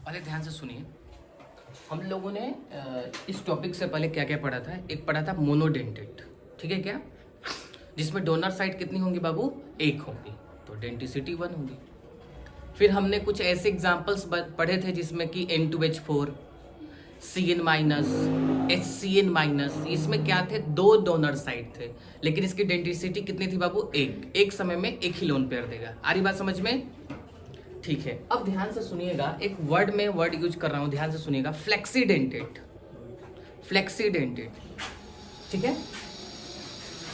पहले ध्यान से सुनिए। हम लोगों ने इस टॉपिक से पहले क्या क्या पढ़ा था। एक पढ़ा था मोनोडेंटेट, ठीक है क्या, जिसमें डोनर साइड कितनी होंगी बाबू, एक होंगी, तो डेंटिसिटी 1 होगी। फिर हमने कुछ ऐसे एग्जांपल्स पढ़े थे जिसमें कि N2H4, Cn minus, HCN minus, इसमें क्या थे, 2 डोनर साइड थे, लेकिन इसकी डेंटिसिटी कितनी थी बाबू, एक समय में एक ही लोन पेयर देगा। आ रही बात समझ में, ठीक है। अब ध्यान से सुनिएगा, एक वर्ड यूज कर रहा हूं, ध्यान से सुनिएगा, फ्लेक्सीडेंटेट, फ्लेक्सीडेंटेट, ठीक है।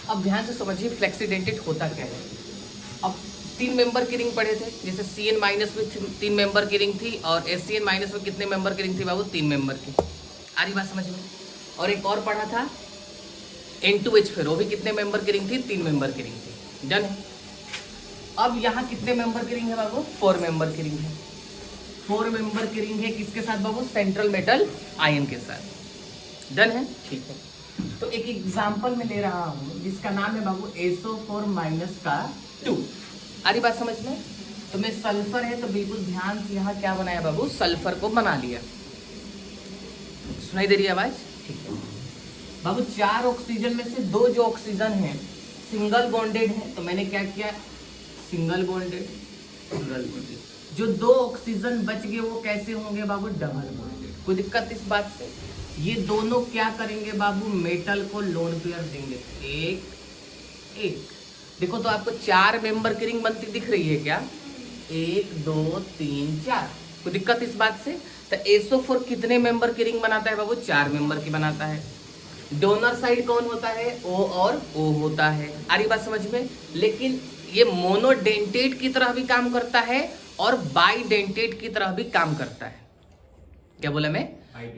अब ध्यान से समझिए फ्लेक्सीडेंटेट होता क्या है। अब 3 मेंबर की रिंग पढ़े थे, जैसे Cn माइनस में 3 मेंबर की रिंग थी और SCN माइनस में कितने मेंबर की रिंग थी बाबू, 3 मेंबर की। आ रही बात समझ में। और एक और पढ़ा था N2H4, वो भी कितने मेंबर की रिंग थी, 3 मेंबर की रिंग थी। डन है। अब यहाँ कितने मेंबर की रिंग है बाबू, 4 मेंबर की रिंग है। 4 मेंबर की रिंग है किसके साथ बाबू, सेंट्रल मेटल आयन के साथ। डन है, ठीक है। तो एक एग्जांपल में ले रहा हूं जिसका नाम है बाबू SO4 माइनस का 2। आ रही बात समझ में। तो मैं सल्फर है तो बिल्कुल ध्यान से यहाँ क्या बनाया बाबू, सल्फर को बना लिया। सुनाई दे रही है आवाज, ठीक है बाबू। 4 ऑक्सीजन में से 2 जो ऑक्सीजन है सिंगल बॉन्डेड है, तो मैंने क्या किया, सिंगल बॉन्डेड, सिंगल बॉन्डेड। जो 2 ऑक्सीजन बच गए वो कैसे होंगे बाबू, डबल बॉन्डेड। कोई दिक्कत इस बात से। ये दोनों क्या करेंगे बाबू, मेटल को लोन पेयर देंगे, एक एक। देखो तो आपको 4 मेंबर की रिंग बनती दिख रही है क्या, 1 2 3 4। कोई दिक्कत इस बात से। तो SO4 कितने मेंबर की रिंग बनाता है बाबू, 4 मेंबर की बनाता है। डोनर साइड कौन होता है, O और O होता है। आ रही बात समझ में। लेकिन ये मोनोडेंटेट की तरह भी काम करता है और बाइडेंटेट की तरह भी काम करता है। क्या बोला मैं,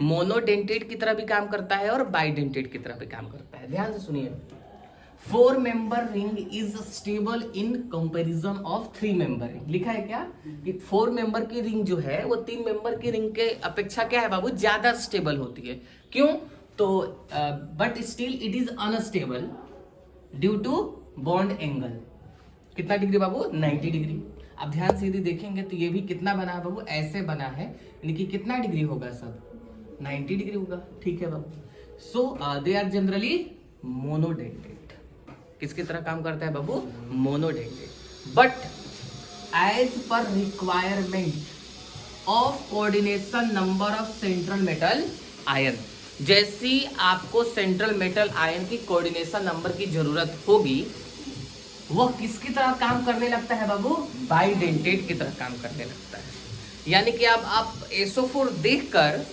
मोनोडेंटेट की तरह भी काम करता है और बाइडेंटेट की तरह भी काम करता है। ध्यान से सुनिए। 4 member ring is stable in comparison of 3 member ring. लिखा है क्या कि 4 मेंबर की रिंग जो है वो 3 मेंबर की रिंग के अपेक्षा क्या है बाबू, ज्यादा स्टेबल होती है। क्यों, तो but still it is unstable due to bond angle. कितना डिग्री बाबू, 90 डिग्री। अब ध्यान से यदि देखेंगे तो ये भी कितना बना है बाबू, ऐसे बना है, यानी कि कितना डिग्री होगा सब, 90 डिग्री होगा, ठीक है बाबू। So they are generally monodentate. किसकी तरह काम करता है बाबू, monodentate. But as per requirement of coordination number of central metal ion, जैसी आपको सेंट्रल मेटल आयन की कोऑर्डिनेशन नंबर की जरूरत होगी, वह किसकी तरह काम करने लगता है बाबू, बाइडेंटेट की तरह काम करने लगता है। यानी कि अब आप SO4 देखकर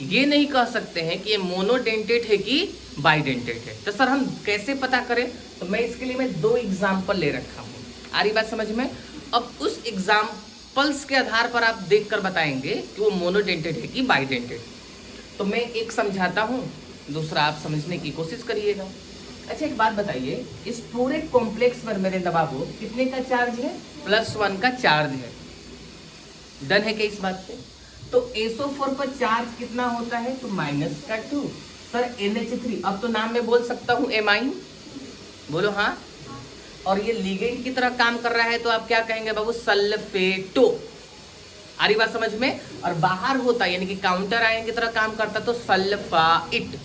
ये नहीं कह सकते हैं कि ये मोनोडेंटेट है कि बाइडेंटेट है। तो सर हम कैसे पता करें, तो मैं इसके लिए मैं 2 एग्जाम्पल ले रखा हूँ। आ रही बात समझ में। अब उस एग्जाम्पल्स के आधार पर आप देखकर बताएंगे कि वो मोनोडेंटेट है कि बाइडेंटेट। तो मैं एक समझाता हूँ, दूसरा आप समझने की कोशिश करिएगा। अच्छा एक बात बताइए, इस पूरे कॉम्प्लेक्स पर मेरे बाबू कितने का चार्ज है, +1 का चार्ज है। डन है क्या इस बात से। तो SO4 पर चार्ज कितना होता है, तो -2। सर NH3, अब तो नाम में बोल सकता हूँ एमाइन, बोलो हाँ। और ये लिगेंड की तरह काम कर रहा है तो आप क्या कहेंगे बाबू, सल्फेटो। आ रही बात समझ में। और बाहर होता यानी कि काउंटर आयन की तरह काम करता तो सल्फाइट।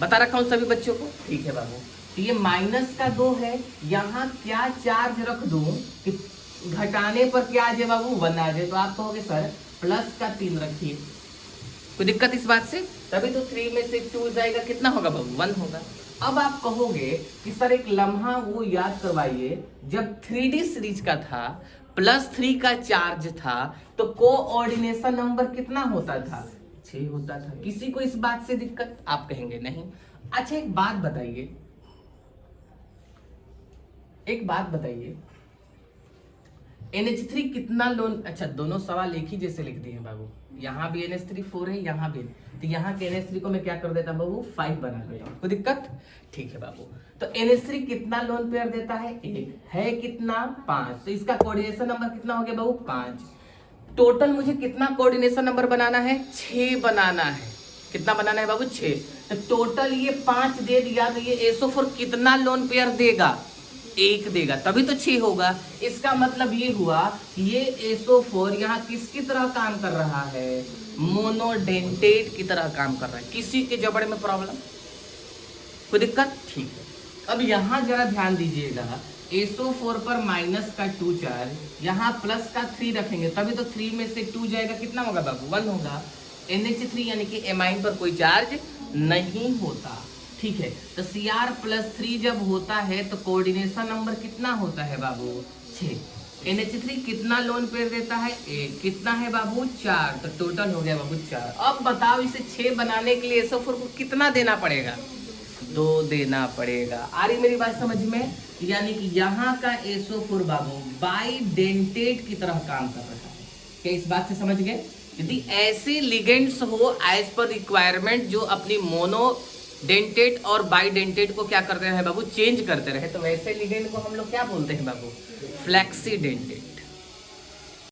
बता रखा हूं सभी बच्चों को, ठीक है बाबू। तो ये -2 है, यहाँ क्या चार्ज रख दूं कि घटाने पर क्या आ जाए बाबू, 1 आ जाए। तो आप कहोगे सर +3 रखिए, कोई दिक्कत इस बात से। तभी तो 3 में से 2 जाएगा, कितना होगा बाबू, 1 होगा। अब आप कहोगे कि सर एक लम्हा वो याद करवाइए, जब 3D सीरीज का था, +3 का चार्ज था, तो कोऑर्डिनेशन नंबर कितना होता था, 6 होता था। किसी को इस बात से दिक्कत, आप कहेंगे नहीं। अच्छा एक बात बताइए, NH3 कितना लोन, अच्छा दोनों सवाल एक ही जैसे लिख दिए बाबू, यहाँ भी NH3 4 है, यहाँ भी। तो यहाँ के NH3 को मैं क्या कर देता बाबू, 5 बना देता हूँ, कोई दिक्कत, ठीक है बाबू। तो NH3 कितना लोन पेयर देता है, 1 है, कितना 5। तो इसका कोऑर्डिनेशन नंबर कितना हो गया बाबू, 5। टोटल मुझे कितना कोऑर्डिनेशन नंबर बनाना है, 6 बनाना है। कितना बनाना है बाबू, 6। तो टोटल ये 5 दे दिया, तो ये SO4 कितना लोन पेयर देगा, 1 देगा, तभी तो 6 होगा। इसका मतलब ये हुआ कि ये SO4 यहाँ किसकी तरह काम कर रहा है, मोनोडेंटेट की तरह काम कर रहा है। किसी के जबड़े में प्रॉब्लम, कोई दिक्कत? ठीक है। अब यहाँ जरा ध्यान दीजिएगा, SO4 पर माइनस का 2 चार्ज, यहाँ प्लस का 3 रखेंगे तभी तो 3 में से 2 जाएगा, कितना होगा बाबू, 1 होगा। NH3 यानी कि एमाइन पर कोई चार्ज नहीं होता। ठीक है, तो Cr+3 जब होता है तो कोऑर्डिनेशन नंबर कितना होता है बाबू, 6। NH3 कितना लोन पेयर देता है, 1। कितना है बाबू, 4। तो टोटल हो गया बाबू 4। अब बताओ इसे 6 बनाने के लिए SO4 को कितना देना पड़ेगा, 2 देना पड़ेगा। आ रही मेरी बात समझ में? यानी कि यहाँ का SO4 बाबू बाइडेंटेट की तरह काम कर रहा है। क्या इस बात से समझ गए? यदि ऐसे लिगेंड्स हो एज पर रिक्वायरमेंट जो अपनी मोनोडेंटेट और बाइडेंटेट को क्या करते रहे बाबू, चेंज करते रहे, तो वैसे लिगेंड को हम लोग क्या बोलते हैं बाबू, फ्लेक्सीडेंटेट।